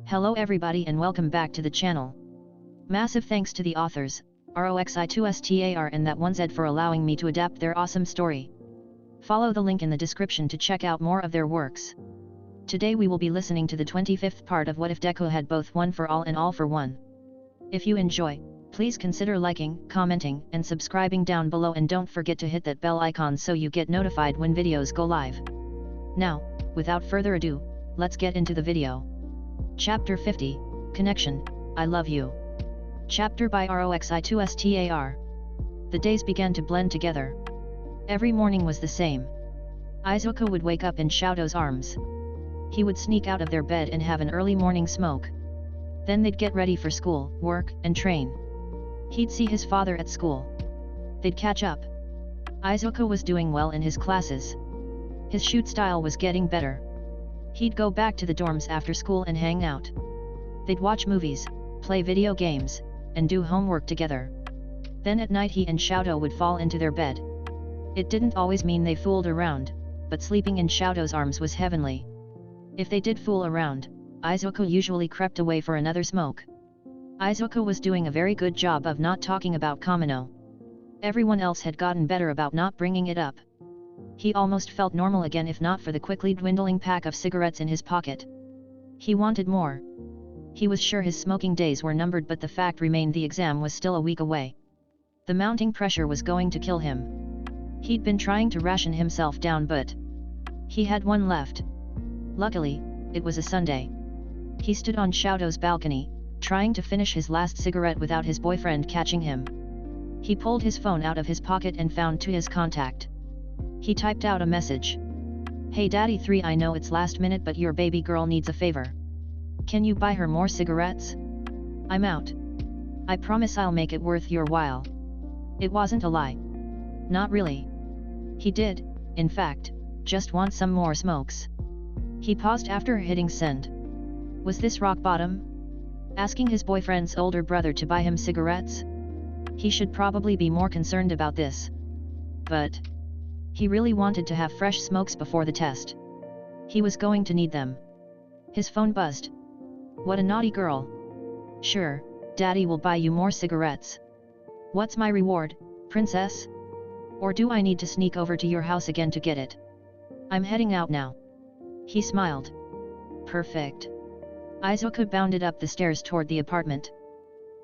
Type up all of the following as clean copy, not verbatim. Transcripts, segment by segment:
Hello everybody and welcome back to the channel. Massive thanks to the authors, Roxi2Star and ThatOneZed for allowing me to adapt their awesome story. Follow the link in the description to check out more of their works. Today we will be listening to the 25th part of What If Deku Had Both One for All and All for One. If you enjoy, please consider liking, commenting, and subscribing down below, and don't forget to hit that bell icon so you get notified when videos go live. Now, without further ado, let's get into the video. Chapter 50, Connection, I Love You. Chapter by Roxi2Star. The days began to blend together. Every morning was the same. Izuku would wake up in Shouto's arms. He would sneak out of their bed and have an early morning smoke. Then they'd get ready for school, work, and train. He'd see his father at school. They'd catch up. Izuku was doing well in his classes. His shoot style was getting better. He'd go back to the dorms after school and hang out. They'd watch movies, play video games, and do homework together. Then at night he and Shouto would fall into their bed. It didn't always mean they fooled around, but sleeping in Shouto's arms was heavenly. If they did fool around, Izuku usually crept away for another smoke. Izuku was doing a very good job of not talking about Kamino. Everyone else had gotten better about not bringing it up. He almost felt normal again if not for the quickly dwindling pack of cigarettes in his pocket. He wanted more. He was sure his smoking days were numbered, but the fact remained the exam was still a week away. The mounting pressure was going to kill him. He'd been trying to ration himself down, but he had one left. Luckily, it was a Sunday. He stood on Shouto's balcony, trying to finish his last cigarette without his boyfriend catching him. He pulled his phone out of his pocket and found Tuya's contact. He typed out a message. Hey Daddy 3, I know it's last minute, but your baby girl needs a favor. Can you buy her more cigarettes? I'm out. I promise I'll make it worth your while. It wasn't a lie. Not really. He did, in fact, just want some more smokes. He paused after hitting send. Was this rock bottom? Asking his boyfriend's older brother to buy him cigarettes? He should probably be more concerned about this. But he really wanted to have fresh smokes before the test. He was going to need them. His phone buzzed. What a naughty girl. Sure, Daddy will buy you more cigarettes. What's my reward, princess? Or do I need to sneak over to your house again to get it? I'm heading out now. He smiled. Perfect. Izuku bounded up the stairs toward the apartment.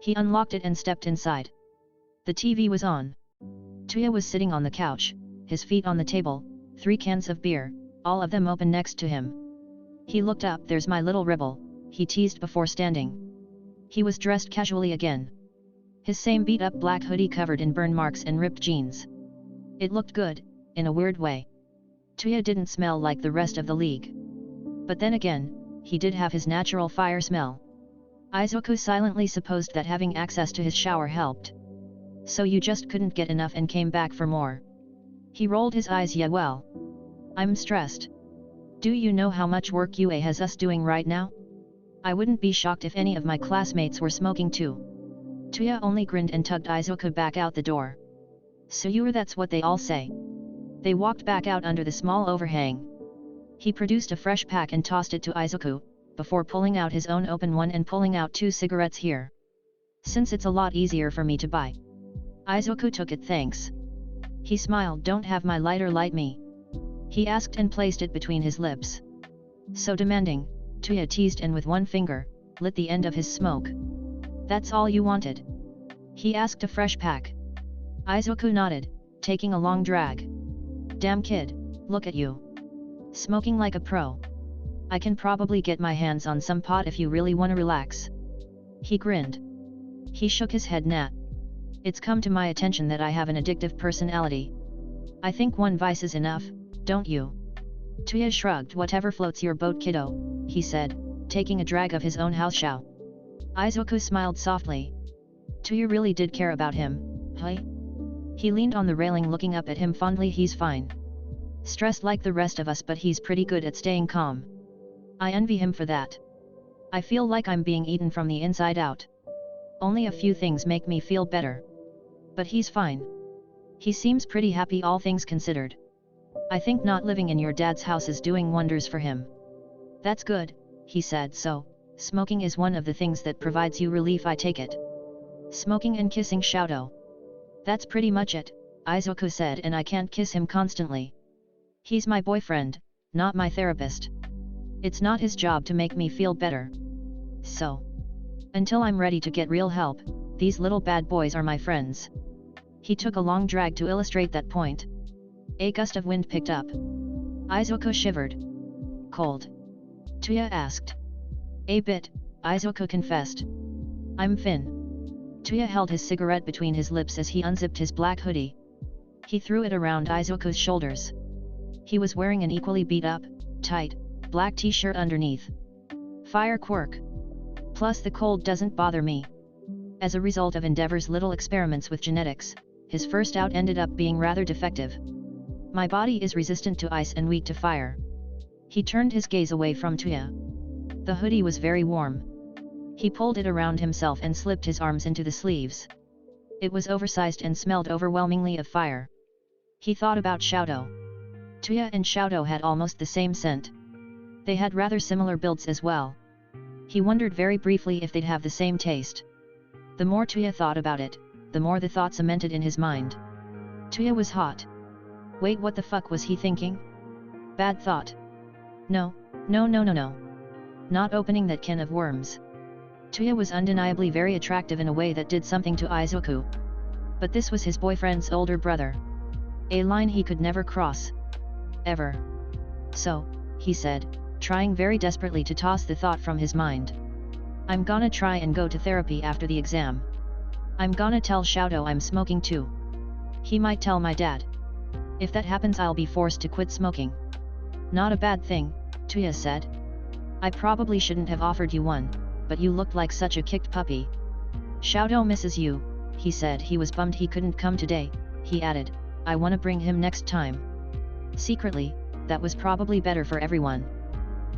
He unlocked it and stepped inside. The TV was on. Tuya was sitting on the couch, his feet on the table, 3 cans of beer, all of them open next to him. He looked up. There's my little rebel, he teased before standing. He was dressed casually again. His same beat-up black hoodie covered in burn marks and ripped jeans. It looked good, in a weird way. Tuya didn't smell like the rest of the league. But then again, he did have his natural fire smell. Izuku silently supposed that having access to his shower helped. So you just couldn't get enough and came back for more. He rolled his eyes. Yeah, well, I'm stressed. Do you know how much work UA has us doing right now? I wouldn't be shocked if any of my classmates were smoking too. Tuya only grinned and tugged Izuku back out the door. So that's what they all say. They walked back out under the small overhang. He produced a fresh pack and tossed it to Izuku, before pulling out his own open one and pulling out 2 cigarettes. Here. Since it's a lot easier for me to buy. Izuku took it. Thanks. He smiled. Don't have my lighter light me? He asked and placed it between his lips. So demanding, Tuya teased and with one finger, lit the end of his smoke. That's all you wanted? He asked. A fresh pack. Izuku nodded, taking a long drag. Damn kid, look at you. Smoking like a pro. I can probably get my hands on some pot if you really wanna relax. He grinned. He shook his head. Nah. It's come to my attention that I have an addictive personality. I think one vice is enough, don't you? Tuya shrugged. Whatever floats your boat, kiddo, he said, taking a drag of his own houseshao. Izuku smiled softly. Tuya really did care about him, huh? He leaned on the railing looking up at him fondly. He's fine. Stressed like the rest of us, but he's pretty good at staying calm. I envy him for that. I feel like I'm being eaten from the inside out. Only a few things make me feel better. But he's fine. He seems pretty happy, all things considered. I think not living in your dad's house is doing wonders for him. That's good, he said. So, Smoking is one of the things that provides you relief. I take it. Smoking and kissing Xiaodo. That's pretty much it, Izuku said, and I can't kiss him constantly. He's my boyfriend, not my therapist. It's not his job to make me feel better. So, until I'm ready to get real help, these little bad boys are my friends. He took a long drag to illustrate that point. A gust of wind picked up. Izuku shivered. Cold? Tuya asked. A bit, Izuku confessed. I'm Finn. Tuya held his cigarette between his lips as he unzipped his black hoodie. He threw it around Izuku's shoulders. He was wearing an equally beat-up, tight, black t-shirt underneath. Fire quirk. Plus the cold doesn't bother me. As a result of Endeavor's little experiments with genetics, his first out ended up being rather defective. My body is resistant to ice and weak to fire. He turned his gaze away from Tuya. The hoodie was very warm. He pulled it around himself and slipped his arms into the sleeves. It was oversized and smelled overwhelmingly of fire. He thought about Xiaodo. Tuya and Xiaodo had almost the same scent. They had rather similar builds as well. He wondered very briefly if they'd have the same taste. The more Tuya thought about it, the more the thought cemented in his mind. Tuya was hot. Wait, what the fuck was he thinking? Bad thought. No. Not opening that can of worms. Tuya was undeniably very attractive in a way that did something to Izuku. But this was his boyfriend's older brother. A line he could never cross. Ever. So, he said, trying very desperately to toss the thought from his mind. I'm gonna try and go to therapy after the exam. I'm gonna tell Xiaodo I'm smoking too. He might tell my dad. If that happens, I'll be forced to quit smoking. Not a bad thing, Tuya said. I probably shouldn't have offered you one, but you looked like such a kicked puppy. Xiaodo misses you, he said. He was bummed he couldn't come today, he added. I wanna bring him next time. Secretly, that was probably better for everyone.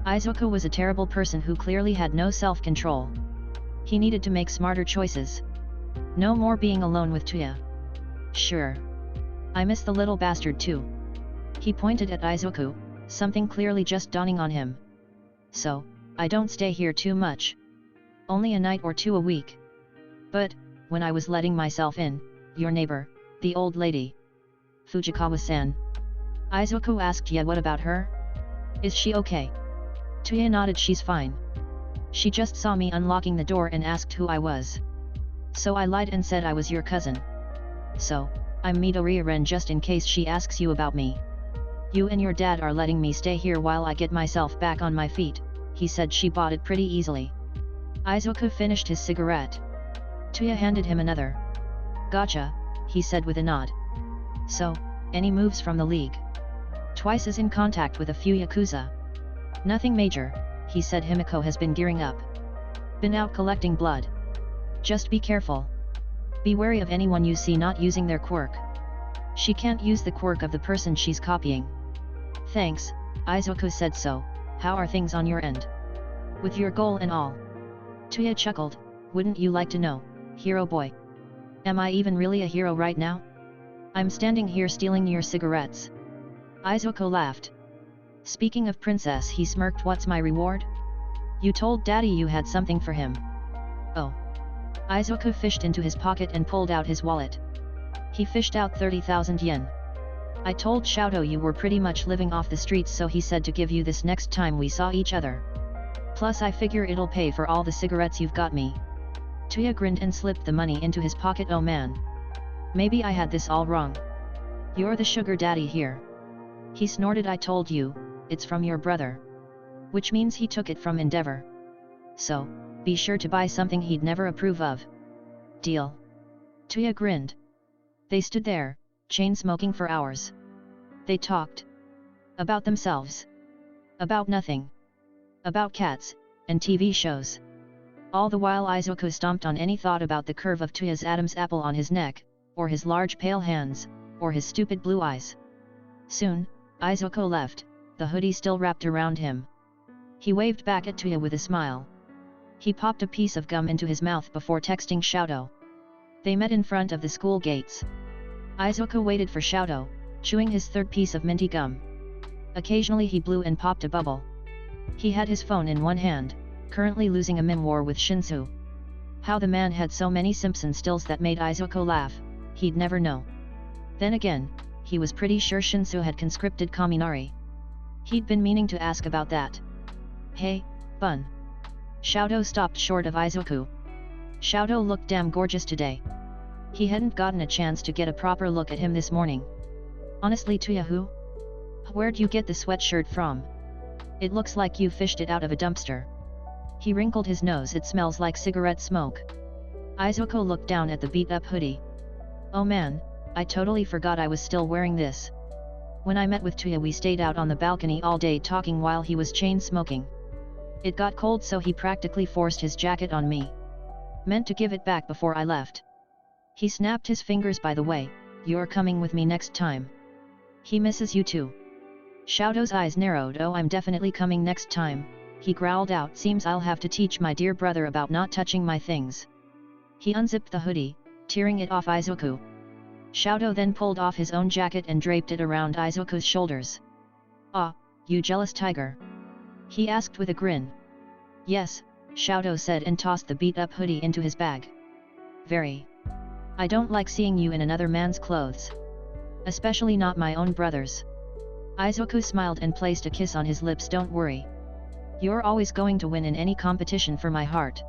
Izuku was a terrible person who clearly had no self-control. He needed to make smarter choices. No more being alone with Tuya. Sure. I miss the little bastard too. He pointed at Izuku, something clearly just dawning on him. So, I don't stay here too much. Only a night or two a week. But, when I was letting myself in, your neighbor, the old lady. Fujikawa-san. Izuku asked, yeah, what about her? Is she okay? Tuya nodded. She's fine. She just saw me unlocking the door and asked who I was. So I lied and said I was your cousin. So, I'm Midoriya-ren, just in case she asks you about me. You and your dad are letting me stay here while I get myself back on my feet, he said. She bought it pretty easily. Izuku finished his cigarette. Tuya handed him another. Gotcha, he said with a nod. So, any moves from the league? Twice is in contact with a few Yakuza. Nothing major, he said. Himiko has been gearing up. Been out collecting blood. Just be careful. Be wary of anyone you see not using their quirk. She can't use the quirk of the person she's copying. Thanks, Izuku said. So, how are things on your end? With your goal and all? Tuya chuckled. Wouldn't you like to know, hero boy? Am I even really a hero right now? I'm standing here stealing your cigarettes. Izuku laughed. Speaking of princess, he smirked. What's my reward? You told daddy you had something for him. Oh. Izuku fished into his pocket and pulled out his wallet. He fished out 30,000 yen. I told Xiaodo you were pretty much living off the streets, so he said to give you this next time we saw each other. Plus I figure it'll pay for all the cigarettes you've got me. Tuya grinned and slipped the money into his pocket. Oh man. Maybe I had this all wrong. You're the sugar daddy here. He snorted. I told you, it's from your brother. Which means he took it from Endeavor. So, be sure to buy something he'd never approve of. Deal. Tuya grinned. They stood there, chain smoking for hours. They talked. About themselves. About nothing. About cats, and TV shows. All the while Izuku stomped on any thought about the curve of Tuya's Adam's apple on his neck, or his large pale hands, or his stupid blue eyes. Soon, Izuku left, the hoodie still wrapped around him. He waved back at Tuya with a smile. He popped a piece of gum into his mouth before texting Xiaodo. They met in front of the school gates. Izuku waited for Xiaodo, chewing his third piece of minty gum. Occasionally he blew and popped a bubble. He had his phone in one hand, currently losing a meme war with Shinsu. How the man had so many Simpson stills that made Izuku laugh, he'd never know. Then again, he was pretty sure Shinsu had conscripted Kaminari. He'd been meaning to ask about that. Hey, Bun. Shoto stopped short of Izuku. Shoto looked damn gorgeous today. He hadn't gotten a chance to get a proper look at him this morning. Honestly, Tuyahu? Where'd you get the sweatshirt from? It looks like you fished it out of a dumpster. He wrinkled his nose. It smells like cigarette smoke. Izuku looked down at the beat-up hoodie. Oh man, I totally forgot I was still wearing this. When I met with Tuya we stayed out on the balcony all day talking while he was chain smoking. It got cold so he practically forced his jacket on me. Meant to give it back before I left. He snapped his fingers. By the way, you're coming with me next time. He misses you too. Shoto's eyes narrowed. Oh, I'm definitely coming next time, he growled out. Seems I'll have to teach my dear brother about not touching my things. He unzipped the hoodie, tearing it off Izuku. Shoto then pulled off his own jacket and draped it around Izuku's shoulders. Ah, you jealous tiger? He asked with a grin. Yes, Shoto said and tossed the beat-up hoodie into his bag. Very. I don't like seeing you in another man's clothes. Especially not my own brother's. Izuku smiled and placed a kiss on his lips. Don't worry. You're always going to win in any competition for my heart.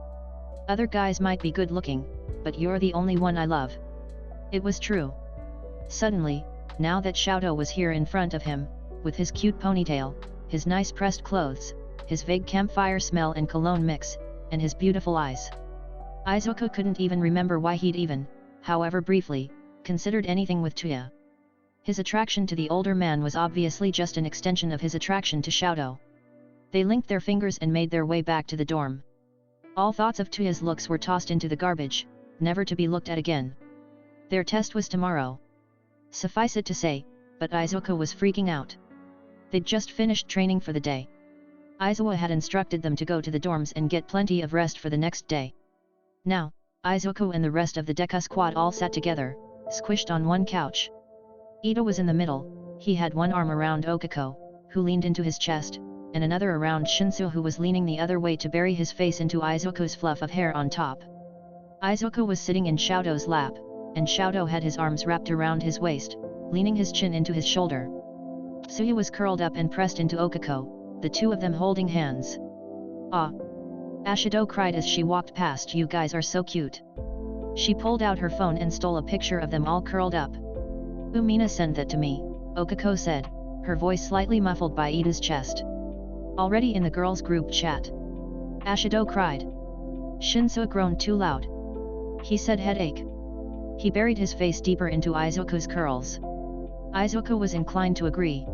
Other guys might be good looking, but you're the only one I love. It was true. Suddenly, now that Shoto was here in front of him, with his cute ponytail, his nice pressed clothes, his vague campfire smell and cologne mix, and his beautiful eyes. Izuku couldn't even remember why he'd even, however briefly, considered anything with Tuya. His attraction to the older man was obviously just an extension of his attraction to Shoto. They linked their fingers and made their way back to the dorm. All thoughts of Tuya's looks were tossed into the garbage, never to be looked at again. Their test was tomorrow. Suffice it to say, but Izuku was freaking out. They'd just finished training for the day. Izuku had instructed them to go to the dorms and get plenty of rest for the next day. Now, Izuku and the rest of the Deku squad all sat together, squished on one couch. Ito was in the middle. He had one arm around Okako, who leaned into his chest, and another around Shinsu, who was leaning the other way to bury his face into Izuku's fluff of hair on top. Izuku was sitting in Shoto's lap, and Shoto had his arms wrapped around his waist, leaning his chin into his shoulder. Tsuyu was curled up and pressed into Okako, the two of them holding hands. Ah! Ashido cried as she walked past. You guys are so cute. She pulled out her phone and stole a picture of them all curled up. Umina sent that to me, Okako said, her voice slightly muffled by Ida's chest. Already in the girls' group chat. Ashido cried. Shinsu groaned too loud. He said headache. He buried his face deeper into Izuku's curls. Izuku was inclined to agree.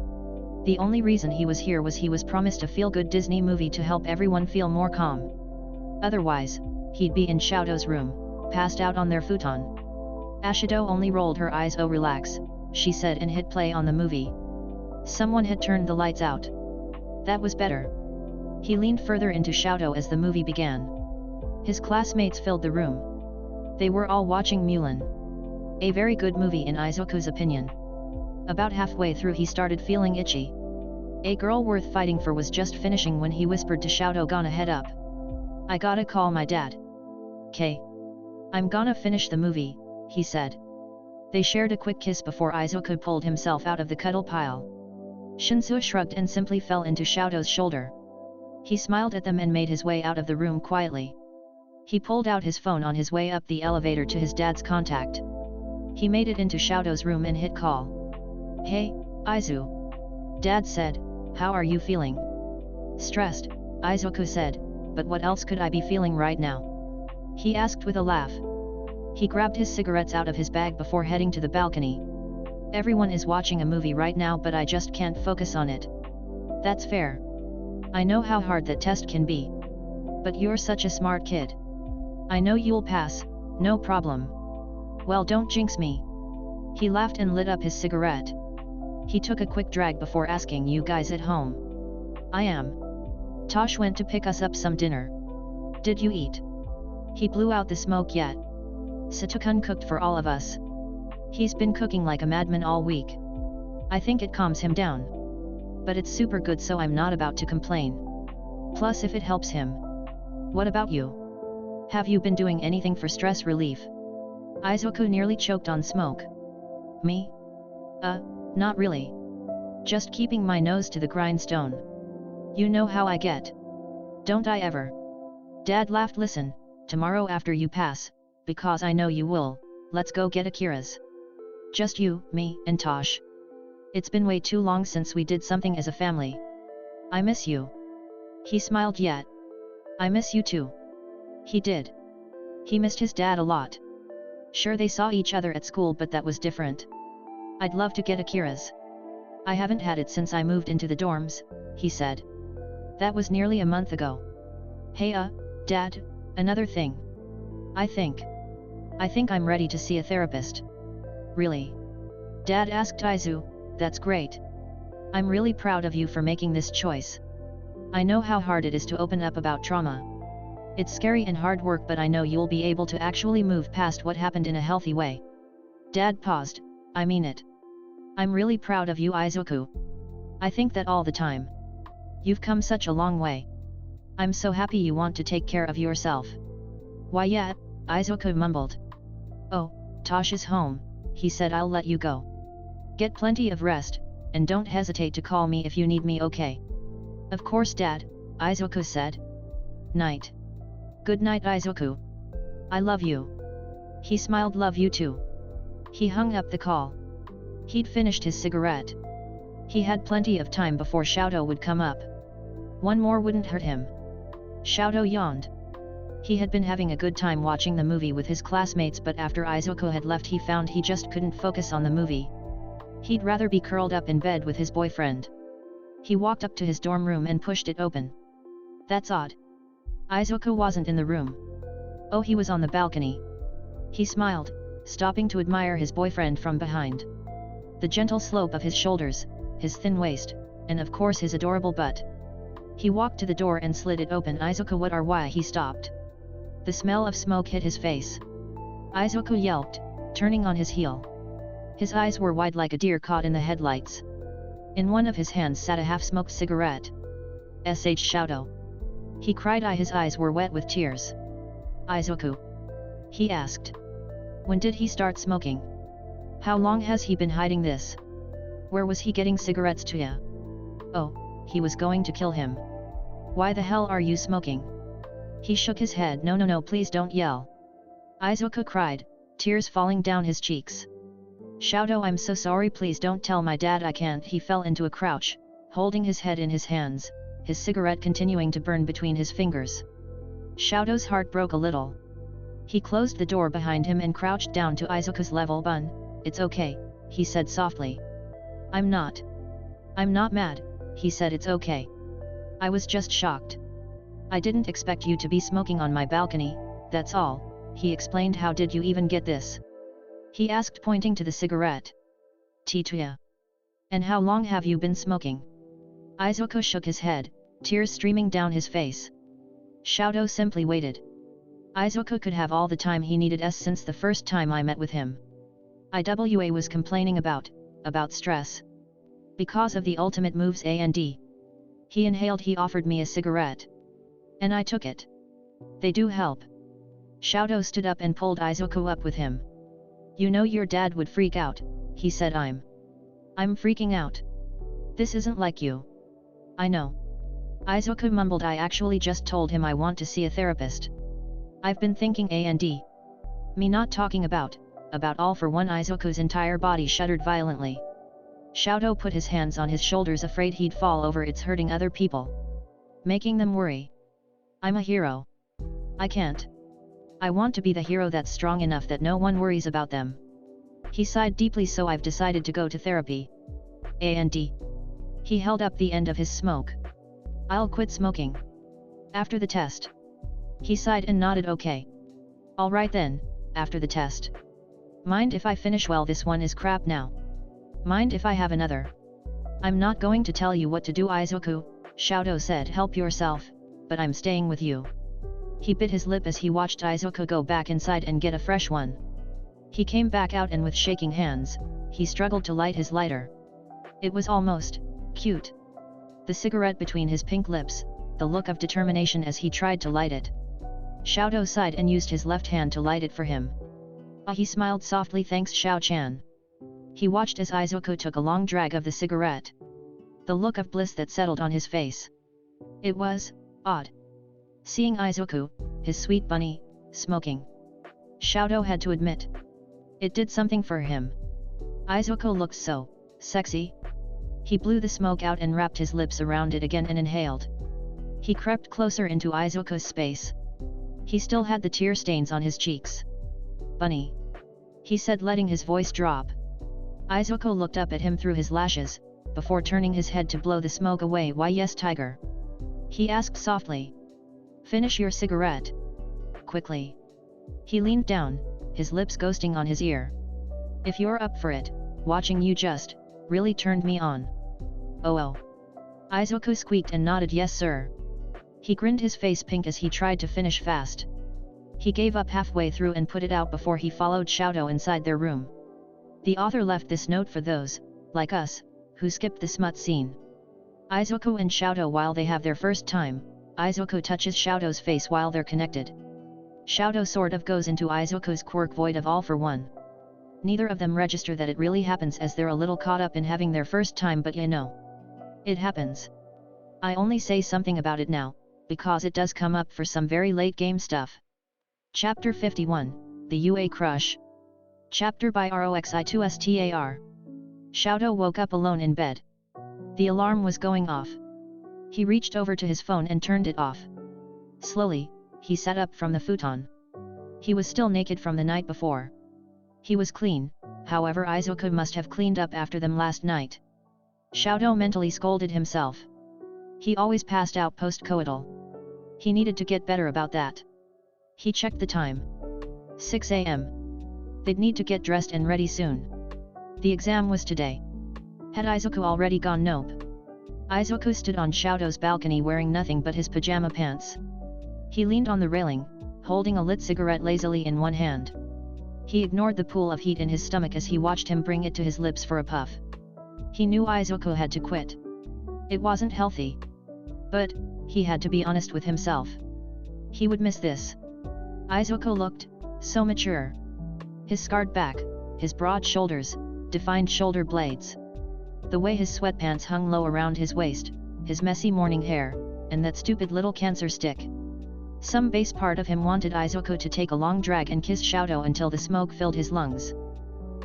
The only reason he was here was he was promised a feel-good Disney movie to help everyone feel more calm. Otherwise, he'd be in Shoto's room, passed out on their futon. Ashido only rolled her eyes. Oh relax, she said and hit play on the movie. Someone had turned the lights out. That was better. He leaned further into Shoto as the movie began. His classmates filled the room. They were all watching Mulan. A very good movie in Izuku's opinion. About halfway through he started feeling itchy. A girl worth fighting for was just finishing when he whispered to Shoto, gonna head up. I gotta call my dad. "K. I'm gonna finish the movie," he said. They shared a quick kiss before Izuku pulled himself out of the cuddle pile. Shinsu shrugged and simply fell into Shoto's shoulder. He smiled at them and made his way out of the room quietly. He pulled out his phone on his way up the elevator to his dad's contact. He made it into Shoto's room and hit call. "Hey, Izu." Dad said, "How are you feeling?" "Stressed," Izuku said, "but what else could I be feeling right now?" He asked with a laugh. He grabbed his cigarettes out of his bag before heading to the balcony. "Everyone is watching a movie right now, but I just can't focus on it." "That's fair. I know how hard that test can be. But you're such a smart kid. I know you'll pass, no problem." "Well, don't jinx me." He laughed and lit up his cigarette. He took a quick drag before asking, "You guys at home?" "I am. Tosh went to pick us up some dinner." "Did you eat?" He blew out the smoke. "Yet. Sato-kun cooked for all of us. He's been cooking like a madman all week. I think it calms him down. But it's super good, so I'm not about to complain. Plus if it helps him." What about you? Have you been doing anything for stress relief? Izuku nearly choked on smoke. Me? Not really. Just keeping my nose to the grindstone. You know how I get. Don't I ever? Dad laughed. Listen, tomorrow after you pass, because I know you will, let's go get Akira's. Just you, me, and Tosh. It's been way too long since we did something as a family. I miss you. He smiled. Yet. I miss you too. He did. He missed his dad a lot. Sure, they saw each other at school, but that was different. I'd love to get Akira's. I haven't had it since I moved into the dorms, he said. That was nearly a month ago. Hey Dad, another thing. I think I'm ready to see a therapist. Really? Dad asked Izu. That's great. I'm really proud of you for making this choice. I know how hard it is to open up about trauma. It's scary and hard work, but I know you'll be able to actually move past what happened in a healthy way. Dad paused. I mean it. I'm really proud of you, Izuku. I think that all the time. You've come such a long way. I'm so happy you want to take care of yourself. Why yeah, Izuku mumbled. Oh, Tosh is home, he said. I'll let you go. Get plenty of rest, and don't hesitate to call me if you need me, okay? Of course, Dad, Izuku said. Night. Good night, Izuku. I love you. He smiled. Love you too. He hung up the call. He'd finished his cigarette. He had plenty of time before Shoto would come up. One more wouldn't hurt him. Shoto yawned. He had been having a good time watching the movie with his classmates, but after Izuku had left he found he just couldn't focus on the movie. He'd rather be curled up in bed with his boyfriend. He walked up to his dorm room and pushed it open. That's odd. Izuku wasn't in the room. Oh, he was on the balcony. He smiled, stopping to admire his boyfriend from behind. The gentle slope of his shoulders, his thin waist, and of course his adorable butt. He walked to the door and slid it open. Izuku, what are why? He stopped. The smell of smoke hit his face. Izuku yelped, turning on his heel. His eyes were wide like a deer caught in the headlights. In one of his hands sat a half-smoked cigarette. Shoto. He cried. His eyes were wet with tears. Izuku? He asked. When did he start smoking? How long has he been hiding this? Where was he getting cigarettes to ya? Oh, he was going to kill him. Why the hell are you smoking? He shook his head. No, please don't yell. Izuku cried, tears falling down his cheeks. Shoto, I'm so sorry, please don't tell my dad I can't. He fell into a crouch, holding his head in his hands, his cigarette continuing to burn between his fingers. Shoto's heart broke a little. He closed the door behind him and crouched down to Izuku's level. Bun, it's okay, he said softly. I'm not mad, he said. It's okay. I was just shocked. I didn't expect you to be smoking on my balcony, that's all, he explained. How did you even get this? He asked, pointing to the cigarette. Tituya. And how long have you been smoking? Izuku shook his head, tears streaming down his face. Shoto simply waited. Izuku could have all the time he needed since the first time I met with him. Iwa was complaining about stress. Because of the ultimate moves A&D. He inhaled. He offered me a cigarette. And I took it. They do help. Shoto stood up and pulled Izuku up with him. You know your dad would freak out, he said. I'm freaking out. This isn't like you. I know. Izuku mumbled. I actually just told him I want to see a therapist. I've been thinking A&D. Me not talking about all for one. Izuku's entire body shuddered violently. Shoto put his hands on his shoulders, afraid he'd fall over. It's hurting other people. Making them worry. I'm a hero. I can't. I want to be the hero that's strong enough that no one worries about them. He sighed deeply. So I've decided to go to therapy. A&D. He held up the end of his smoke. I'll quit smoking. After the test. He sighed and nodded. Okay. Alright then, after the test. Mind if I finish? Well, this one is crap now. Mind if I have another? I'm not going to tell you what to do, Izuku, Shoto said. Help yourself, but I'm staying with you. He bit his lip as he watched Izuku go back inside and get a fresh one. He came back out and with shaking hands, he struggled to light his lighter. It was almost cute. The cigarette between his pink lips, the look of determination as he tried to light it, Xiaodo sighed and used his left hand to light it for him. He smiled softly, thanks Xiao-chan. He watched as Izuku took a long drag of the cigarette. The look of bliss that settled on his face. It was odd. Seeing Izuku, his sweet bunny, smoking. Xiaodo had to admit. It did something for him. Izuku looked so sexy. He blew the smoke out and wrapped his lips around it again and inhaled. He crept closer into Izuku's space. He still had the tear stains on his cheeks. Bunny, he said, letting his voice drop. Izuku looked up at him through his lashes, before turning his head to blow the smoke away. Why yes, tiger? He asked softly. Finish your cigarette. Quickly. He leaned down, his lips ghosting on his ear. If you're up for it, watching you just really turned me on. Oh. Izuku squeaked and nodded yes sir. He grinned, his face pink as he tried to finish fast. He gave up halfway through and put it out before he followed Xiaodo inside their room. The author left this note for those, like us, who skipped the smut scene. Izuku and Xiaodo, while they have their first time, Izuku touches Xiaodo's face while they're connected. Xiaodo sort of goes into Izuku's quirk void of all for one. Neither of them register that it really happens as they're a little caught up in having their first time, but you know. It happens. I only say something about it now, because it does come up for some very late game stuff. Chapter 51, The UA Crush. Chapter by Roxi2Star. Xiaodo woke up alone in bed. The alarm was going off. He reached over to his phone and turned it off. Slowly, he sat up from the futon. He was still naked from the night before. He was clean, however Izuku must have cleaned up after them last night. Xiaodo mentally scolded himself. He always passed out post-coital. He needed to get better about that. He checked the time. 6 a.m. They'd need to get dressed and ready soon. The exam was today. Had Izuku already gone? Nope. Izuku stood on Xiaodo's balcony wearing nothing but his pajama pants. He leaned on the railing, holding a lit cigarette lazily in one hand. He ignored the pool of heat in his stomach as he watched him bring it to his lips for a puff. He knew Izuku had to quit. It wasn't healthy. But he had to be honest with himself. He would miss this. Izuku looked so mature. His scarred back, his broad shoulders, defined shoulder blades. The way his sweatpants hung low around his waist, his messy morning hair, and that stupid little cancer stick. Some base part of him wanted Izuku to take a long drag and kiss Xiaodo until the smoke filled his lungs.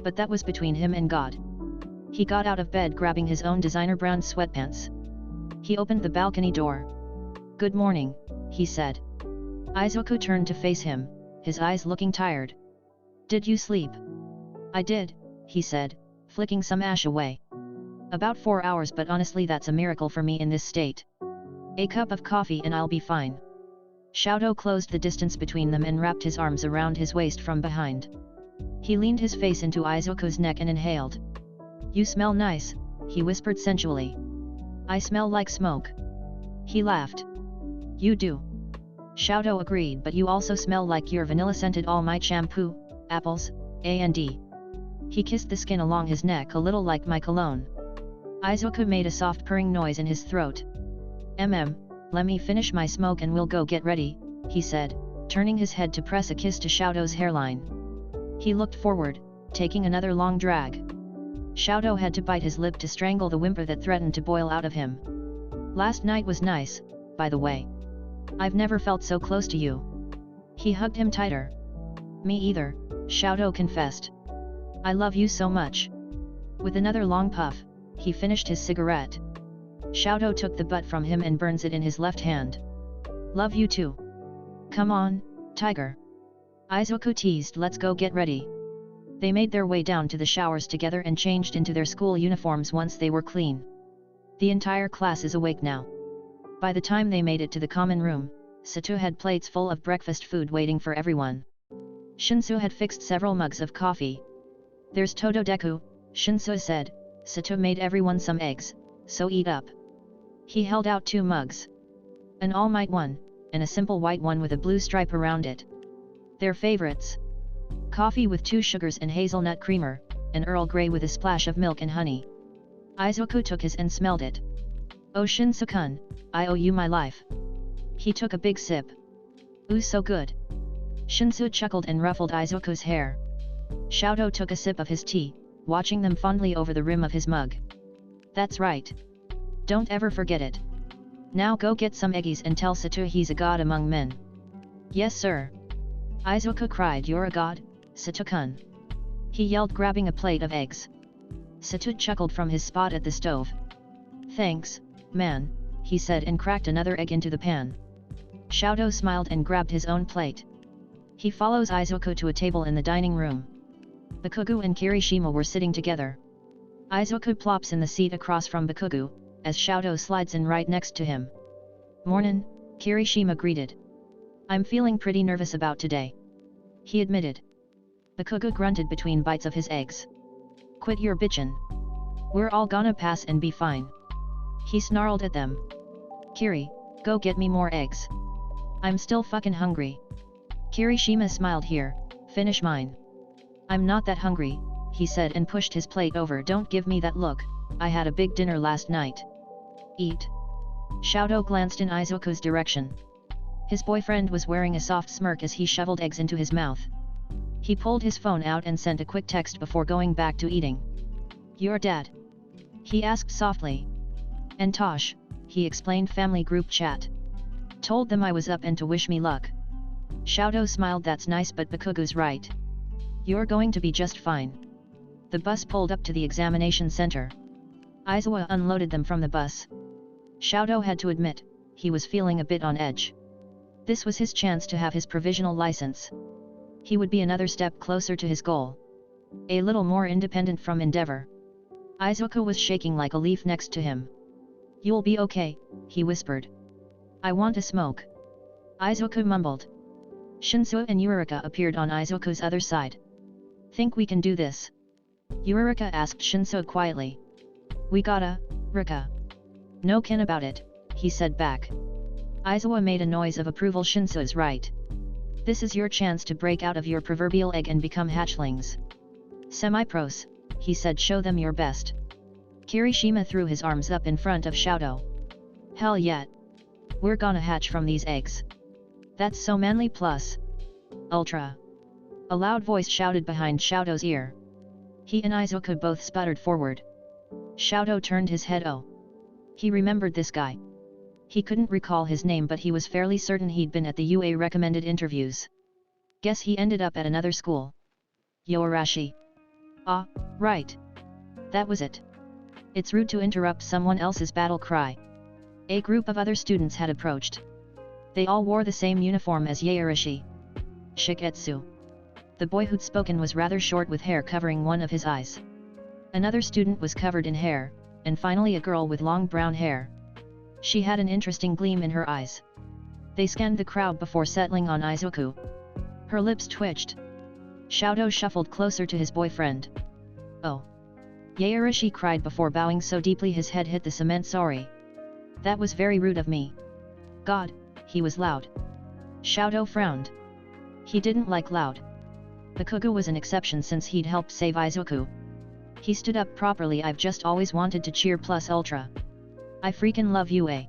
But that was between him and God. He got out of bed grabbing his own designer brown sweatpants. He opened the balcony door. Good morning, he said. Izuku turned to face him, his eyes looking tired. Did you sleep? I did, he said, flicking some ash away. About 4 hours, but honestly that's a miracle for me in this state. A cup of coffee and I'll be fine. Xiaodo closed the distance between them and wrapped his arms around his waist from behind. He leaned his face into Izuku's neck and inhaled. You smell nice, he whispered sensually. I smell like smoke. He laughed. You do. Xiaodo agreed, but you also smell like your vanilla-scented All Might shampoo, apples, and. He kissed the skin along his neck a little like my cologne. Izuku made a soft purring noise in his throat. Let me finish my smoke and we'll go get ready, he said, turning his head to press a kiss to Xiaodo's hairline. He looked forward, taking another long drag. Xiaodo had to bite his lip to strangle the whimper that threatened to boil out of him. Last night was nice, by the way. I've never felt so close to you. He hugged him tighter. Me either, Xiaodo confessed. I love you so much. With another long puff, he finished his cigarette. Xiaodo took the butt from him and burns it in his left hand. Love you too. Come on, tiger. Izuku teased. Let's go get ready. They made their way down to the showers together and changed into their school uniforms once they were clean. The entire class is awake now. By the time they made it to the common room, Satu had plates full of breakfast food waiting for everyone. Shinsu had fixed several mugs of coffee. There's Todo Deku, Shinsu said. Satu made everyone some eggs, so eat up. He held out 2 mugs. An All Might one, and a simple white one with a blue stripe around it. Their favorites. Coffee with 2 sugars and hazelnut creamer, and Earl Grey with a splash of milk and honey. Izuku took his and smelled it. Oh Shinsu-kun, I owe you my life. He took a big sip. Ooh, so good. Shinsu chuckled and ruffled Izuku's hair. Shoto took a sip of his tea, watching them fondly over the rim of his mug. That's right. Don't ever forget it. Now go get some eggies and tell Satu he's a god among men. Yes sir. Izuku cried. You're a god, Satu-kun. He yelled, grabbing a plate of eggs. Satu chuckled from his spot at the stove. Thanks, man, he said and cracked another egg into the pan. Shoto smiled and grabbed his own plate. He follows Izuku to a table in the dining room. Bakugo and Kirishima were sitting together. Izuku plops in the seat across from Bakugo, as Shoto slides in right next to him. Mornin', Kirishima greeted. I'm feeling pretty nervous about today. He admitted. Bakugo grunted between bites of his eggs. Quit your bitchin'. We're all gonna pass and be fine. He snarled at them. Kiri, go get me more eggs. I'm still fucking hungry. Kirishima smiled. Here, finish mine. I'm not that hungry, he said and pushed his plate over. Don't give me that look, I had a big dinner last night. Eat. Shoto glanced in Izuku's direction. His boyfriend was wearing a soft smirk as he shoveled eggs into his mouth. He pulled his phone out and sent a quick text before going back to eating. Your dad? He asked softly. And Tosh, he explained, family group chat. Told them I was up and to wish me luck. Shoto smiled. That's nice, but Bakugo's right. You're going to be just fine. The bus pulled up to the examination center. Aizawa unloaded them from the bus. Shoto had to admit, he was feeling a bit on edge. This was his chance to have his provisional license. He would be another step closer to his goal. A little more independent from endeavor. Izuku was shaking like a leaf next to him. You'll be okay, he whispered. I want a smoke. Izuku mumbled. Shinsu and Yurika appeared on Izuku's other side. Think we can do this? Yurika asked Shinsu quietly. We gotta, Rika. No kin about it, he said back. Aizawa made a noise of approval. Shinsu's right. This is your chance to break out of your proverbial egg and become hatchlings. Semi-pros, he said, show them your best. Kirishima threw his arms up in front of Shoto. Hell yeah. We're gonna hatch from these eggs. That's so manly plus. Ultra. A loud voice shouted behind Shoto's ear. He and Izuku both sputtered forward. Shoto turned his head. Oh. He remembered this guy. He couldn't recall his name, but he was fairly certain he'd been at the UA recommended interviews. Guess he ended up at another school. Yoarashi. Ah, right. That was it. It's rude to interrupt someone else's battle cry. A group of other students had approached. They all wore the same uniform as Yaorashi. Shiketsu. The boy who'd spoken was rather short with hair covering one of his eyes. Another student was covered in hair, and finally a girl with long brown hair. She had an interesting gleam in her eyes. They scanned the crowd before settling on Izuku. Her lips twitched. Shoto shuffled closer to his boyfriend. Oh. Yaorashi cried before bowing so deeply his head hit the cement. Sorry. That was very rude of me. God, he was loud. Shoto frowned. He didn't like loud. Bakugo was an exception since he'd helped save Izuku. He stood up properly. I've just always wanted to cheer plus ultra. I freaking love UA.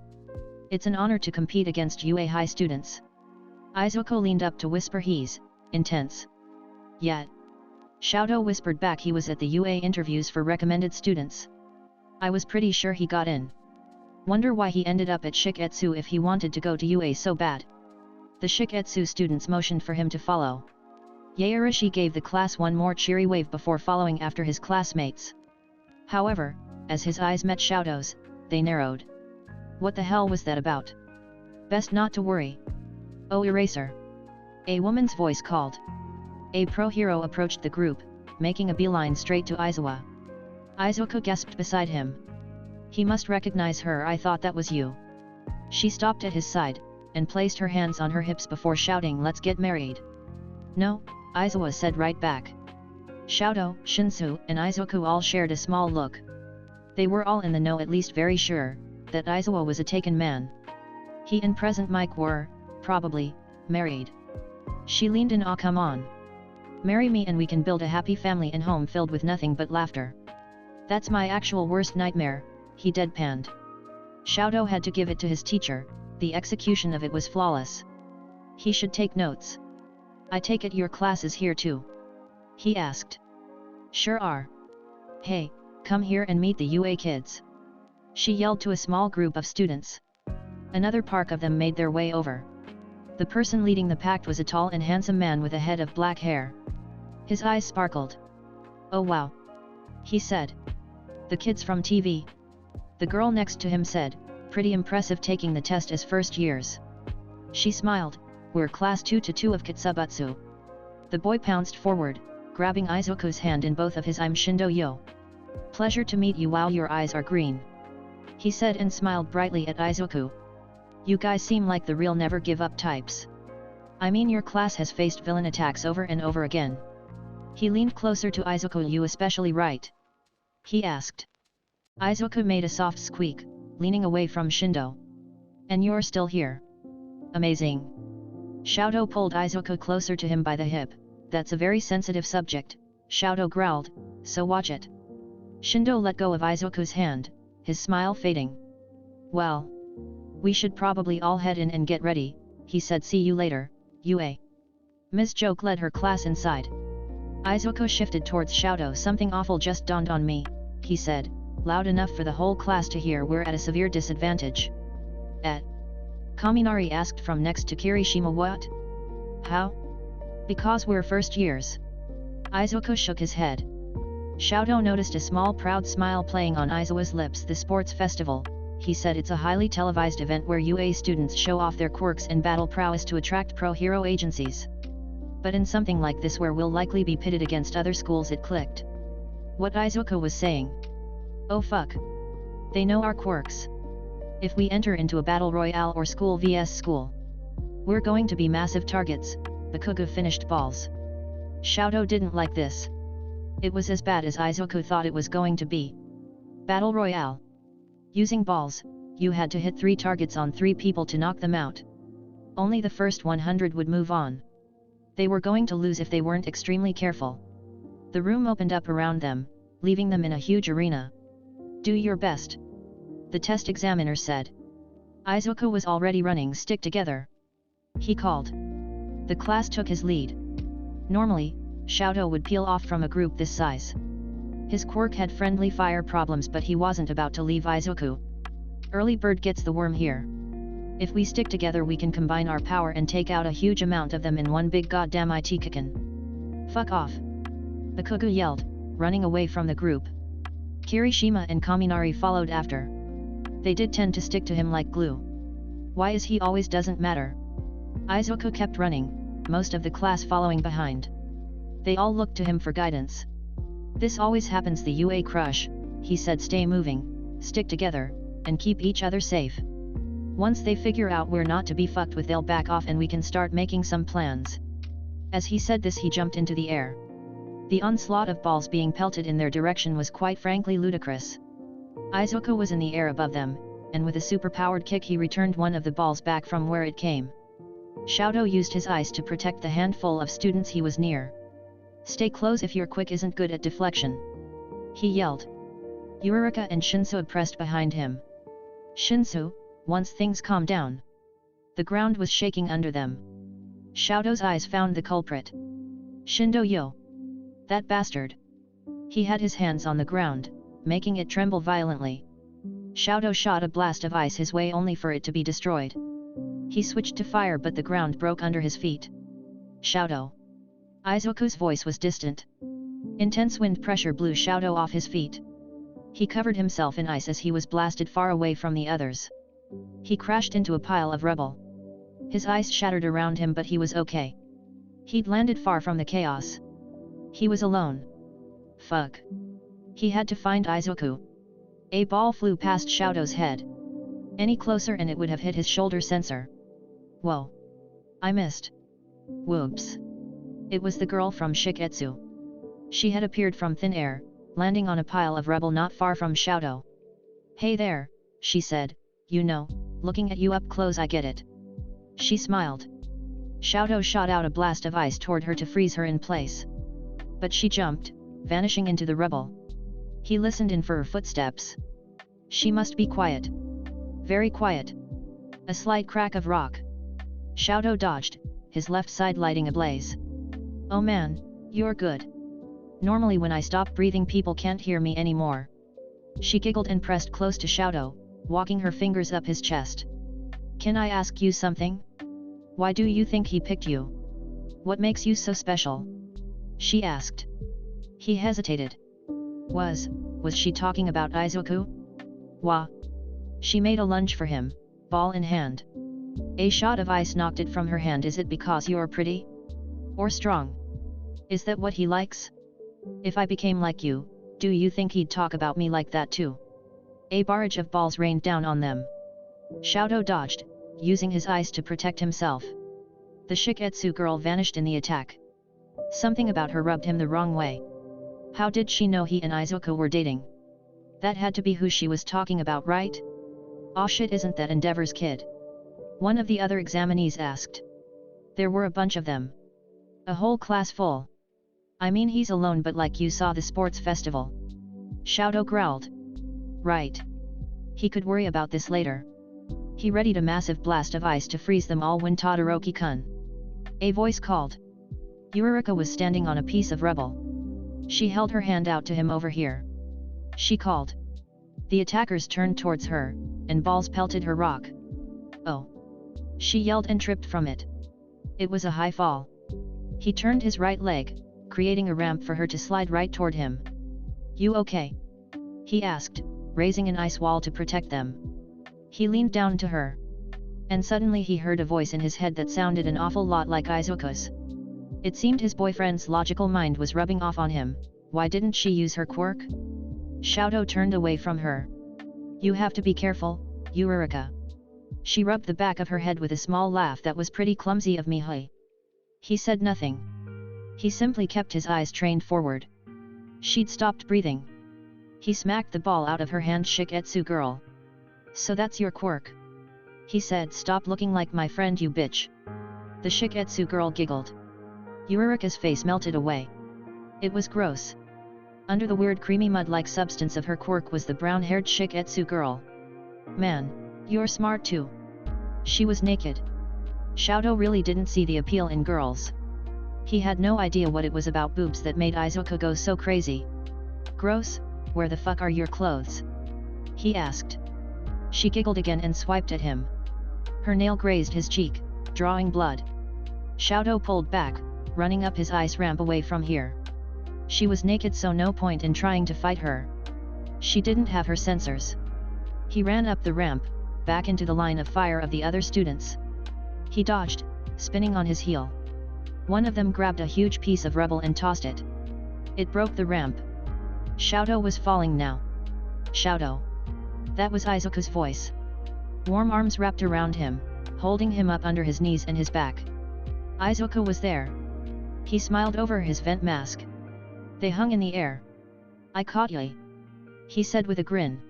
It's an honor to compete against UA high students. Izuku leaned up to whisper. He's intense. Yeah. Shoto whispered back. He was at the UA interviews for recommended students. I was pretty sure he got in. Wonder why he ended up at Shiketsu if he wanted to go to UA so bad. The Shiketsu students motioned for him to follow. Yaorashi gave the class one more cheery wave before following after his classmates. However, as his eyes met Shoto's, they narrowed. What the hell was that about? Best not to worry. Oh, Eraser. A woman's voice called. A pro hero approached the group, making a beeline straight to Aizawa. Izuku gasped beside him. He must recognize her. I thought that was you. She stopped at his side, and placed her hands on her hips before shouting, let's get married. No, Aizawa said right back. Shoto, Shinsu, and Izuku all shared a small look. They were all in the know, at least very sure, that Aizawa was a taken man. He and present Mike were, probably, married. She leaned in. Oh, come on. Marry me and we can build a happy family and home filled with nothing but laughter. That's my actual worst nightmare, he deadpanned. Shoto had to give it to his teacher, the execution of it was flawless. He should take notes. I take it your class is here too? He asked. Sure are. Hey, come here and meet the UA kids. She yelled to a small group of students. Another park of them made their way over. The person leading the pack was a tall and handsome man with a head of black hair. His eyes sparkled. Oh wow. He said. The kids from TV. The girl next to him said, pretty impressive taking the test as first years. She smiled, we're class 2-2 of Kitsubutsu. The boy pounced forward, grabbing Izuku's hand in both of his. I'm Shindo Yo. Pleasure to meet you. Wow, your eyes are green. He said and smiled brightly at Izuku. You guys seem like the real never give up types. I mean your class has faced villain attacks over and over again. He leaned closer to Izuku. You especially, right? He asked. Izuku made a soft squeak, leaning away from Shindo. And you're still here. Amazing. Shouto pulled Izuku closer to him by the hip. That's a very sensitive subject, Shouto growled, so watch it. Shindo let go of Izuku's hand, his smile fading. Well, we should probably all head in and get ready, he said. See you later, UA. Ms. Joke led her class inside. Izuku shifted towards Shouto. Something awful just dawned on me, he said, loud enough for the whole class to hear. We're at a severe disadvantage. Kaminari asked from next to Kirishima. What? How? Because we're first years. Izuku shook his head. Shouto noticed a small proud smile playing on Izuku's lips. The sports festival, he said. It's a highly televised event where UA students show off their quirks and battle prowess to attract pro-hero agencies. But in something like this where we'll likely be pitted against other schools, it clicked. What Izuku was saying. Oh fuck. They know our quirks. If we enter into a battle royale or school vs school, we're going to be massive targets. Bakugo finished balls. Shouto didn't like this. It was as bad as Izuku thought it was going to be. Battle royale. Using balls, you had to hit 3 targets on 3 people to knock them out. Only the first 100 would move on. They were going to lose if they weren't extremely careful. The room opened up around them, leaving them in a huge arena. Do your best, the test examiner said. Izuku was already running. Stick together, he called. The class took his lead. Normally, Shouto would peel off from a group this size. His quirk had friendly fire problems, but he wasn't about to leave Izuku. Early bird gets the worm here. If we stick together we can combine our power and take out a huge amount of them in one big goddamn it kickin'. Fuck off, Bakugo yelled, running away from the group. Kirishima and Kaminari followed after. They did tend to stick to him like glue. Why is he always doesn't matter? Izuku kept running, most of the class following behind. They all looked to him for guidance. This always happens, the UA crush, he said. Stay moving, stick together, and keep each other safe. Once they figure out we're not to be fucked with, they'll back off and we can start making some plans. As he said this, he jumped into the air. The onslaught of balls being pelted in their direction was quite frankly ludicrous. Izuku was in the air above them, and with a superpowered kick he returned one of the balls back from where it came. Shouto used his ice to protect the handful of students he was near. Stay close if your quick isn't good at deflection, he yelled. Yurika and Shinsu pressed behind him. Shinsu, once things calmed down. The ground was shaking under them. Shouto's eyes found the culprit. Shindo Yo. That bastard. He had his hands on the ground, making it tremble violently. Shouto shot a blast of ice his way only for it to be destroyed. He switched to fire but the ground broke under his feet. Shouto. Izuku's voice was distant. Intense wind pressure blew Shouto off his feet. He covered himself in ice as he was blasted far away from the others. He crashed into a pile of rubble. His ice shattered around him but he was okay. He'd landed far from the chaos. He was alone. Fuck. He had to find Izuku. A ball flew past Shouto's head. Any closer and it would have hit his shoulder sensor. Whoa. I missed. Whoops. It was the girl from Shiketsu. She had appeared from thin air, landing on a pile of rubble not far from Shouto. Hey there, she said, you know, looking at you up close I get it. She smiled. Shouto shot out a blast of ice toward her to freeze her in place. But she jumped, vanishing into the rubble. He listened in for her footsteps. She must be quiet. Very quiet. A slight crack of rock. Shouto dodged, his left side lighting ablaze. Oh man, you're good. Normally when I stop breathing people can't hear me anymore. She giggled and pressed close to Xiaodo, walking her fingers up his chest. Can I ask you something? Why do you think he picked you? What makes you so special? She asked. He hesitated. Was she talking about Izuku? Wah. She made a lunge for him, ball in hand. A shot of ice knocked it from her hand. Is it because you're pretty? Or strong? Is that what he likes? If I became like you, do you think he'd talk about me like that too? A barrage of balls rained down on them. Xiaodo dodged, using his ice to protect himself. The Shiketsu girl vanished in the attack. Something about her rubbed him the wrong way. How did she know he and Izuku were dating? That had to be who she was talking about, right? Aw shit, isn't that Endeavor's kid? One of the other examinees asked. There were a bunch of them. A whole class full. I mean he's alone, but like you saw the sports festival. Xiaodo growled. Right. He could worry about this later. He readied a massive blast of ice to freeze them all when Todoroki-kun. A voice called. Yurika was standing on a piece of rubble. She held her hand out to him. Over here. She called. The attackers turned towards her, and balls pelted her rock. Oh. She yelled and tripped from it. It was a high fall. He turned his right leg, creating a ramp for her to slide right toward him. You okay? He asked, raising an ice wall to protect them. He leaned down to her. And suddenly he heard a voice in his head that sounded an awful lot like Izuku's. It seemed his boyfriend's logical mind was rubbing off on him. Why didn't she use her quirk? Xiaodo turned away from her. You have to be careful, Yurika. She rubbed the back of her head with a small laugh that was pretty clumsy of me. Hey. He said nothing. He simply kept his eyes trained forward. She'd stopped breathing. He smacked the ball out of her hand. Shiketsu girl. So that's your quirk? He said. Stop looking like my friend, you bitch. The Shiketsu girl giggled. Yurika's face melted away. It was gross. Under the weird creamy mud-like substance of her quirk was the brown-haired Shiketsu girl. Man, you're smart too. She was naked. Xiaodo really didn't see the appeal in girls. He had no idea what it was about boobs that made Izuku go so crazy. Gross, where the fuck are your clothes? He asked. She giggled again and swiped at him. Her nail grazed his cheek, drawing blood. Xiaodo pulled back, running up his ice ramp. Away from here. She was naked, so no point in trying to fight her. She didn't have her sensors. He ran up the ramp, back into the line of fire of the other students. He dodged, spinning on his heel. One of them grabbed a huge piece of rubble and tossed it. It broke the ramp. Xiaodo was falling now. Xiaodo. That was Izuku's voice. Warm arms wrapped around him, holding him up under his knees and his back. Izuku was there. He smiled over his vent mask. They hung in the air. I caught you, he said with a grin.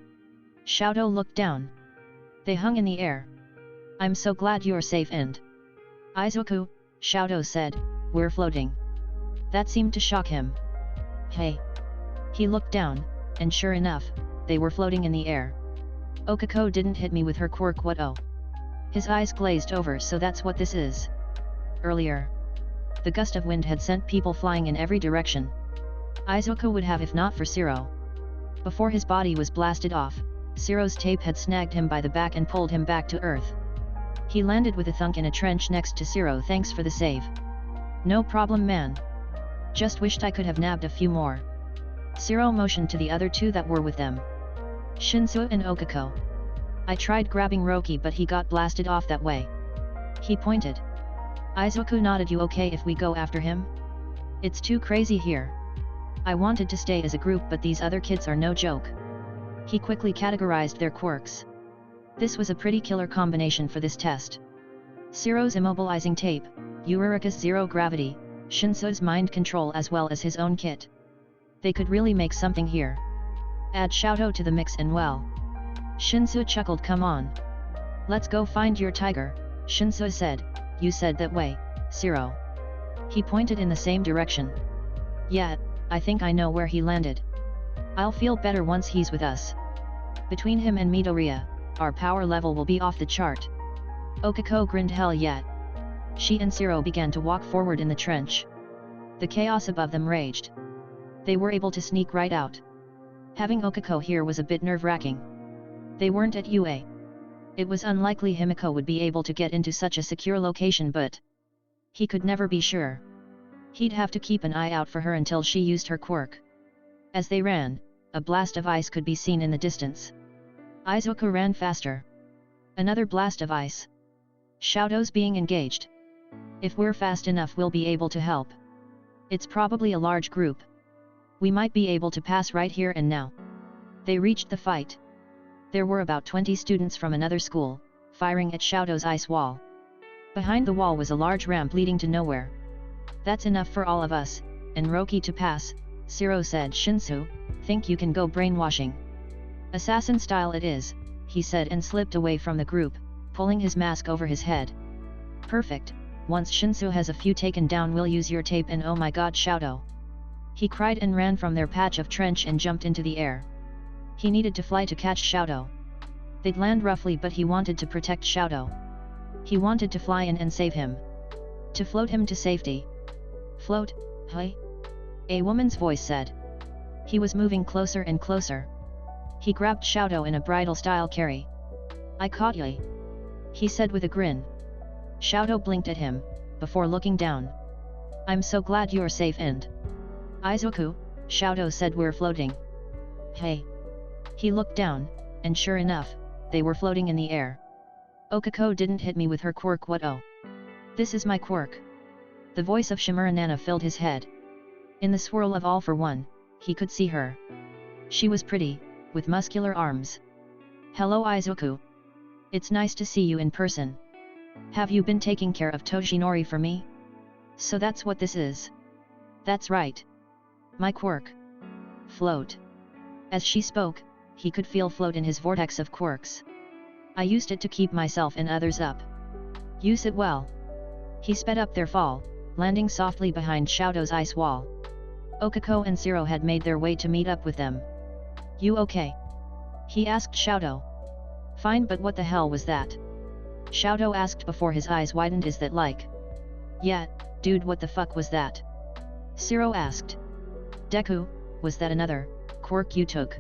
Xiaodo looked down. They hung in the air. I'm so glad you're safe. And Izuku, Xiaodo said, we're floating. That seemed to shock him. Hey. He looked down, and sure enough, they were floating in the air. Okako didn't hit me with her quirk. What? Oh. His eyes glazed over. So that's what this is. Earlier, the gust of wind had sent people flying in every direction. Izuku would have if not for Zero. Before his body was blasted off, Zero's tape had snagged him by the back and pulled him back to earth. He landed with a thunk in a trench next to Zero. Thanks for the save. No problem, man. Just wished I could have nabbed a few more. Zero motioned to the other two that were with them. Shinsu and Okako. I tried grabbing Roki, but he got blasted off that way. He pointed. Izuku nodded. You okay if we go after him? It's too crazy here. I wanted to stay as a group, but these other kids are no joke. He quickly categorized their quirks. This was a pretty killer combination for this test. Zero's immobilizing tape, Yurika's zero gravity, Shinsu's mind control, as well as his own kit. They could really make something here. Add Xiaodo to the mix and well. Shinsu chuckled. Come on. Let's go find your tiger, Shinsu said. You said that way, Zero. He pointed in the same direction. Yeah, I think I know where he landed. I'll feel better once he's with us. Between him and Midoriya, our power level will be off the chart. Okako grinned. Hell yeah. She and Zero began to walk forward in the trench. The chaos above them raged. They were able to sneak right out. Having Okako here was a bit nerve-wracking. They weren't at UA. It was unlikely Himiko would be able to get into such a secure location, but he could never be sure. He'd have to keep an eye out for her until she used her quirk. As they ran, a blast of ice could be seen in the distance. Izuku ran faster. Another blast of ice. Shadows being engaged. If we're fast enough, we'll be able to help. It's probably a large group. We might be able to pass right here and now. They reached the fight. There were about 20 students from another school, firing at Shadow's ice wall. Behind the wall was a large ramp leading to nowhere. That's enough for all of us, and Roki to pass, Zero said. Shinsu, think you can go brainwashing? Assassin style it is, he said and slipped away from the group, pulling his mask over his head. Perfect, once Shinsu has a few taken down we'll use your tape and oh my god Shadow. He cried and ran from their patch of trench and jumped into the air. He needed to fly to catch Shadow. They'd land roughly but he wanted to protect Shadow. He wanted to fly in and save him. To float him to safety. Float, hey? A woman's voice said. He was moving closer and closer. He grabbed Shadow in a bridal-style carry. I caught you, he said with a grin. Shadow blinked at him, before looking down. I'm so glad you're safe and... Izuku, Shadow said, we're floating. Hey. He looked down, and sure enough, they were floating in the air. Okako didn't hit me with her quirk. What? Oh. This is my quirk. The voice of Shimura Nana filled his head. In the swirl of All for One, he could see her. She was pretty, with muscular arms. Hello Izuku. It's nice to see you in person. Have you been taking care of Toshinori for me? So that's what this is. That's right. My quirk. Float. As she spoke, he could feel float in his vortex of quirks. I used it to keep myself and others up. Use it well. He sped up their fall, landing softly behind Shadow's ice wall. Okako and Zero had made their way to meet up with them. You okay? He asked Shadow. Fine, but what the hell was that? Shadow asked before his eyes widened. Is that like? Yeah, dude, what the fuck was that? Zero asked. Deku, was that another quirk you took?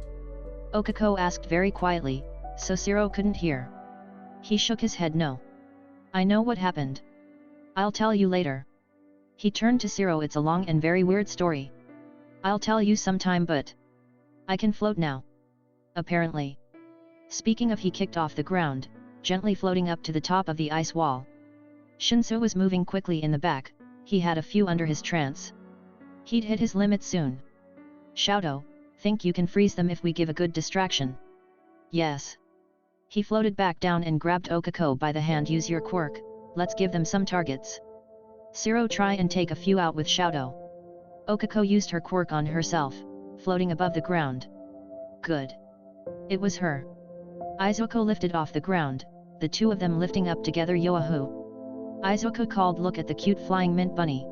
Okako asked very quietly, so Zero couldn't hear. He shook his head. No. I know what happened. I'll tell you later. He turned to Zero. It's a long and very weird story. I'll tell you sometime, but I can float now. Apparently. Speaking of, he kicked off the ground, gently floating up to the top of the ice wall. Shinsu was moving quickly in the back. He had a few under his trance. He'd hit his limit soon. Shadow, think you can freeze them if we give a good distraction? Yes. He floated back down and grabbed Okako by the hand. Use your quirk, let's give them some targets. Zero, try and take a few out with Shadow. Okako used her quirk on herself, floating above the ground. Good. It was her. Izuku lifted off the ground, the two of them lifting up together. Yoahu. Izuku called, look at the cute flying mint bunny.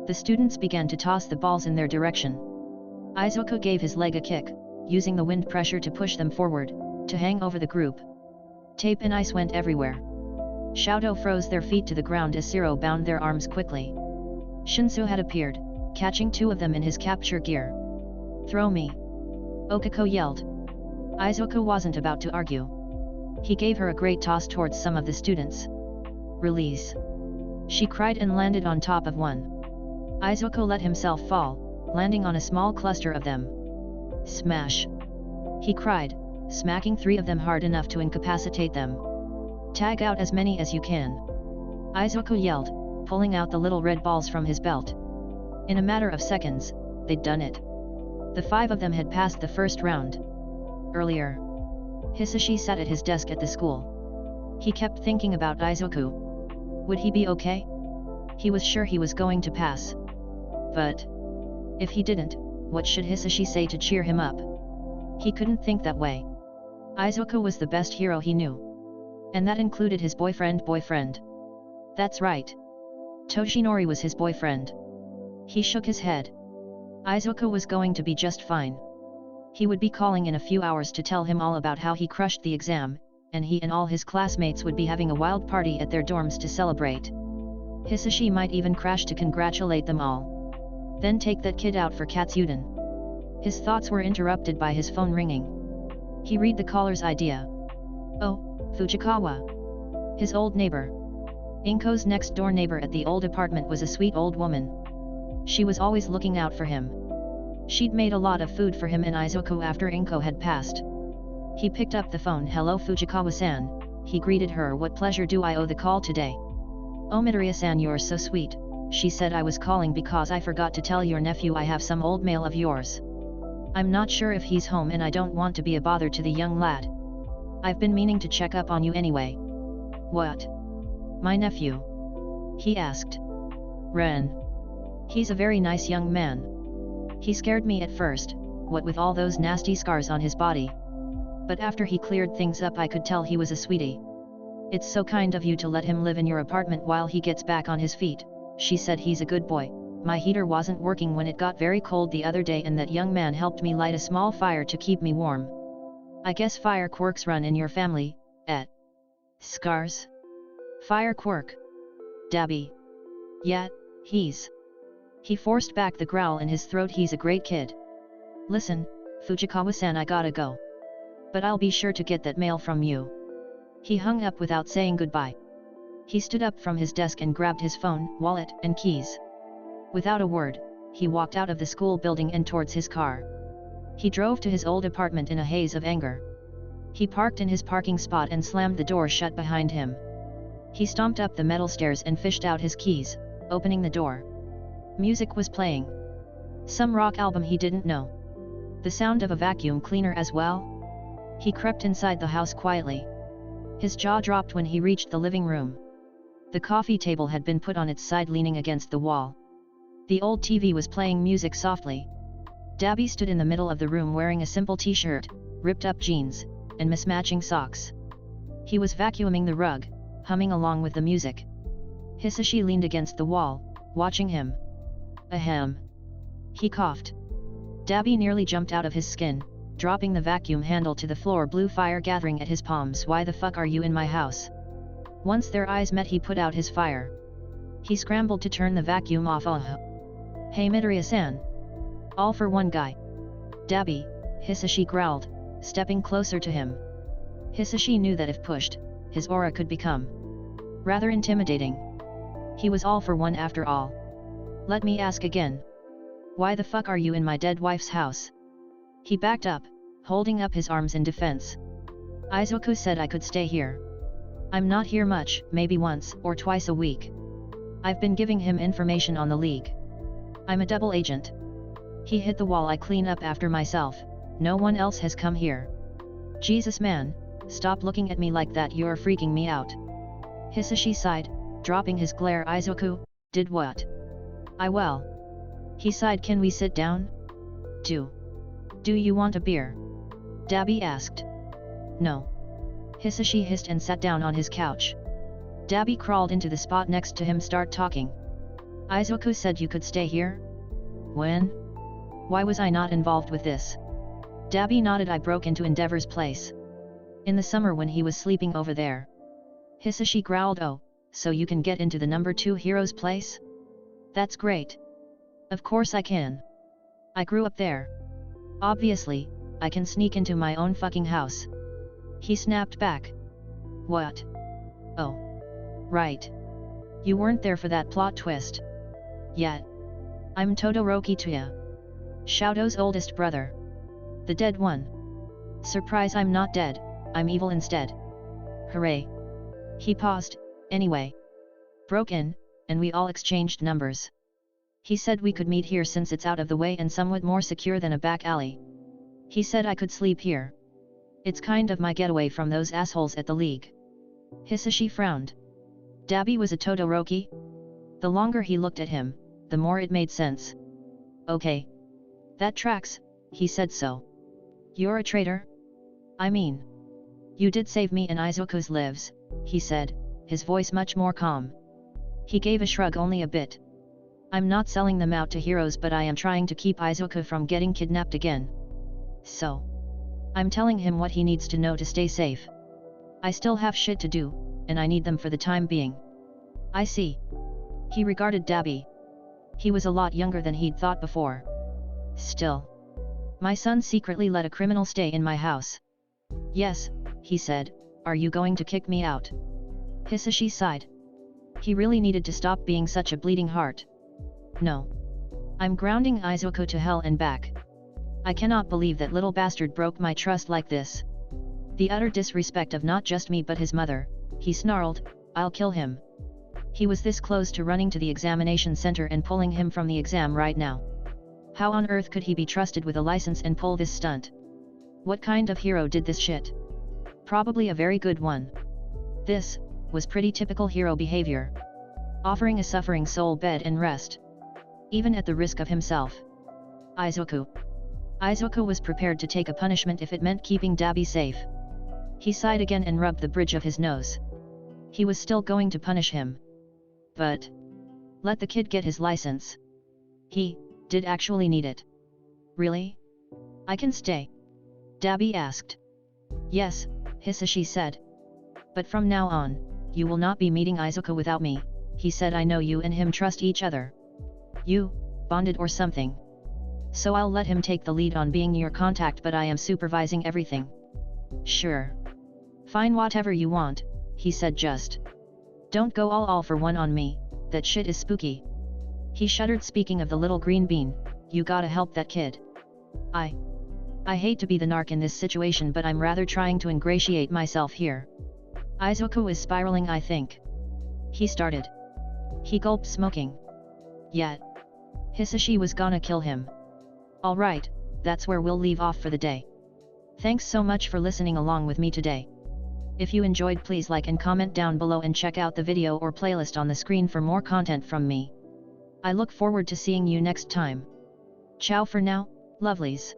The students began to toss the balls in their direction. Izuku gave his leg a kick, using the wind pressure to push them forward, to hang over the group. Tape and ice went everywhere. Shadow froze their feet to the ground as Zero bound their arms quickly. Shinsu had appeared, catching two of them in his capture gear. Throw me. Okako yelled. Izuku wasn't about to argue. He gave her a great toss towards some of the students. Release. She cried and landed on top of one. Izuku let himself fall, landing on a small cluster of them. Smash. He cried, smacking three of them hard enough to incapacitate them. Tag out as many as you can. Izuku yelled, pulling out the little red balls from his belt. In a matter of seconds, they'd done it. The five of them had passed the first round. Earlier, Hisashi sat at his desk at the school. He kept thinking about Izuku. Would he be okay? He was sure he was going to pass. But if he didn't, what should Hisashi say to cheer him up? He couldn't think that way. Izuku was the best hero he knew. And that included his boyfriend. That's right. Toshinori was his boyfriend. He shook his head. Izuku was going to be just fine. He would be calling in a few hours to tell him all about how he crushed the exam, and he and all his classmates would be having a wild party at their dorms to celebrate. Hisashi might even crash to congratulate them all. Then take that kid out for Katsuden. His thoughts were interrupted by his phone ringing. He read the caller's idea. Oh, Fujikawa. His old neighbor. Inko's next-door neighbor at the old apartment was a sweet old woman. She was always looking out for him. She'd made a lot of food for him and Izuku after Inko had passed. He picked up the phone. Hello Fujikawa-san, he greeted her. What pleasure do I owe the call today? Oh Midoriya-san, you're so sweet, she said. I was calling because I forgot to tell your nephew I have some old mail of yours. I'm not sure if he's home and I don't want to be a bother to the young lad. I've been meaning to check up on you anyway. What? My nephew? He asked. Ren. He's a very nice young man. He scared me at first, what with all those nasty scars on his body. But after he cleared things up I could tell he was a sweetie. It's so kind of you to let him live in your apartment while he gets back on his feet, she said. He's a good boy. My heater wasn't working when it got very cold the other day and that young man helped me light a small fire to keep me warm. I guess fire quirks run in your family, eh? Scars? Fire quirk? Dabby. Yeah, He forced back the growl in his throat. He's a great kid. Listen, Fujikawa-san, I gotta go. But I'll be sure to get that mail from you. He hung up without saying goodbye. He stood up from his desk and grabbed his phone, wallet, and keys. Without a word, he walked out of the school building and towards his car. He drove to his old apartment in a haze of anger. He parked in his parking spot and slammed the door shut behind him. He stomped up the metal stairs and fished out his keys, opening the door. Music was playing. Some rock album he didn't know. The sound of a vacuum cleaner as well. He crept inside the house quietly. His jaw dropped when he reached the living room. The coffee table had been put on its side, leaning against the wall. The old TV was playing music softly. Dabby stood in the middle of the room wearing a simple t-shirt, ripped up jeans, and mismatching socks. He was vacuuming the rug, humming along with the music. Hisashi leaned against the wall, watching him. Ahem. He coughed. Dabby nearly jumped out of his skin, dropping the vacuum handle to the floor. Blue fire gathering at his palms. Why the fuck are you in my house? Once their eyes met he put out his fire. He scrambled to turn the vacuum off. Hey Midoriya-san. All for one guy. Dabby, Hisashi growled, stepping closer to him. Hisashi knew that if pushed, his aura could become rather intimidating. He was all for one after all. Let me ask again. Why the fuck are you in my dead wife's house? He backed up, holding up his arms in defense. Izuku said I could stay here. I'm not here much, maybe once or twice a week. I've been giving him information on the league. I'm a double agent. He hit the wall. I clean up after myself, no one else has come here. Jesus man, stop looking at me like that, you're freaking me out. Hisashi sighed, dropping his glare. Izuku, did what? Well. He sighed. Can we sit down? Do you want a beer? Dabby asked. No. Hisashi hissed and sat down on his couch. Dabby crawled into the spot next to him. Start talking. Izuku said you could stay here? When? Why was I not involved with this? Dabby nodded. I broke into Endeavor's place. In the summer when he was sleeping over there. Hisashi growled. Oh, so you can get into the number 2 hero's place? That's great. Of course I can. I grew up there. Obviously, I can sneak into my own fucking house. He snapped back. What? Oh. Right. You weren't there for that plot twist. Yet. I'm Todoroki Tuya. Shouto's oldest brother. The dead one. Surprise, I'm not dead, I'm evil instead. Hooray. He paused, anyway. Broke in, and we all exchanged numbers. He said we could meet here since it's out of the way and somewhat more secure than a back alley. He said I could sleep here. It's kind of my getaway from those assholes at the league. Hisashi frowned. Dabby was a Todoroki? The longer he looked at him, the more it made sense. Okay. That tracks, he said. So. You're a traitor? I mean. You did save me and Izuku's lives, he said, his voice much more calm. He gave a shrug. Only a bit. I'm not selling them out to heroes, but I am trying to keep Izuku from getting kidnapped again. So. I'm telling him what he needs to know to stay safe. I still have shit to do, and I need them for the time being. I see. He regarded Dabi. He was a lot younger than he'd thought before. Still. My son secretly let a criminal stay in my house. Yes, he said, are you going to kick me out? Hisashi sighed. He really needed to stop being such a bleeding heart. No. I'm grounding Izuku to hell and back. I cannot believe that little bastard broke my trust like this. The utter disrespect of not just me but his mother, he snarled, I'll kill him. He was this close to running to the examination center and pulling him from the exam right now. How on earth could he be trusted with a license and pull this stunt? What kind of hero did this shit? Probably a very good one. This was pretty typical hero behavior. Offering a suffering soul bed and rest. Even at the risk of himself. Izuku. Izuku was prepared to take a punishment if it meant keeping Dabi safe. He sighed again and rubbed the bridge of his nose. He was still going to punish him. But let the kid get his license. He did actually need it. Really? I can stay? Dabi asked. Yes, Hisashi said. But from now on, you will not be meeting Izuku without me, he said. I know you and him trust each other. You bonded or something. So I'll let him take the lead on being your contact, but I am supervising everything. Sure. Fine, whatever you want, he said. Just don't go all for one on me, that shit is spooky. He shuddered. Speaking of the little green bean, you gotta help that kid. I hate to be the narc in this situation, but I'm rather trying to ingratiate myself here. Izuku is spiraling, I think. He started. He gulped, smoking. Yet. Hisashi was gonna kill him. Alright, that's where we'll leave off for the day. Thanks so much for listening along with me today. If you enjoyed, please like and comment down below and check out the video or playlist on the screen for more content from me. I look forward to seeing you next time. Ciao for now, lovelies.